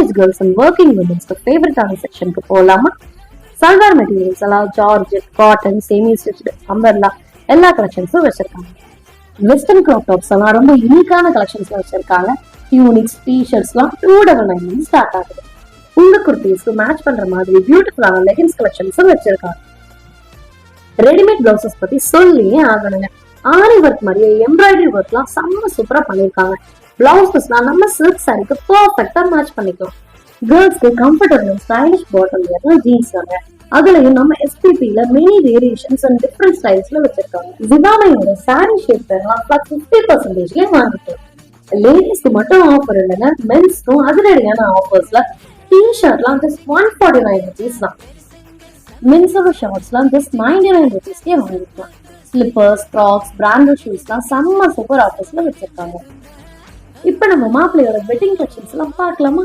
College girls and working விமன்ஸ்க்கு ஃபேவரட்டான செக்ஷனுக்கு போகலாமா? சல்வார் மெட்டீரியல்ஸ் எல்லாம் georgette, cotton, semi stitched, umbrella எல்லா கலெக்ஷன்ஸும் வச்சிருக்காங்க. வெஸ்டர்ன் கிராப் டாப்ஸ் எல்லாம் ரொம்ப யூனிக்கான கலெக்ஷன்ஸ்ல வச்சிருக்காங்க. யூனிக்ஸ் டிஷர்ட்ஸ் எல்லாம் 299 ஸ்டார்ட் ஆகுது. உங்க குர்த்திஸ்க்கு மேட்ச் பண்ற மாதிரி பியூட்டிஃபுல்லான லெகின்ஸ் கலெக்ஷன்ஸும் வச்சிருக்காங்க. ரெடிமேட் பிளவுசஸ் பத்தி சொல்லியே ஆகணுங்க. ஆரி ஒர்க் மாதிரியே எம்ப்ராய்டரி ஒர்க்லாம் செம்ம சூப்பரா பண்ணிருக்காங்க. பிளவுசஸ்லாம் நம்ம சில்க் சாரிக்கு பெர்ஃபெக்ட்டா மேட்ச் பண்ணிக்கலாம். கேர்ள்ஸ்க்கு கம்ஃபர்டபுள் ஸ்டைலிஷ் பாட்டம் வியர்ல ஜீன்ஸ் வாங்க. அதுலயும் நம்ம எஸ்பிபில மெனி வேரியேஷன்ஸ் அண்ட் டிஃபரெண்ட் ஸ்டைல்ஸ்ல வச்சிருக்காங்க. ஜிவாமையோட சாரி ஷேப் எல்லாம் 50% வாங்கிக்கலாம். லேடிஸ்க்கு மட்டும் ஆஃபர் இல்லைங்க, மென்ஸ்க்கும் அதிரடியான ஆஃபர்ஸ்ல டிஷர்ட்லாம் ஜஸ்ட் 149 rupees தான். மென்ஸோட ஷார்ட்ஸ்லாம் ஜஸ்ட் 99 rupeesக்கே வாங்கிக்கலாம். ஸ்லிப்பர்ஸ், கிராக்ஸ், பிராண்டட் ஷூஸ்லாம் செம்ம சூப்பர் ஆஃபர்ஸ்ல வச்சிருக்காங்க. இப்ப நம்ம மாப்பிள்ளையோட வெட்டிங் கலெக்ஷன்ஸ் எல்லாம் பார்க்கலாமா?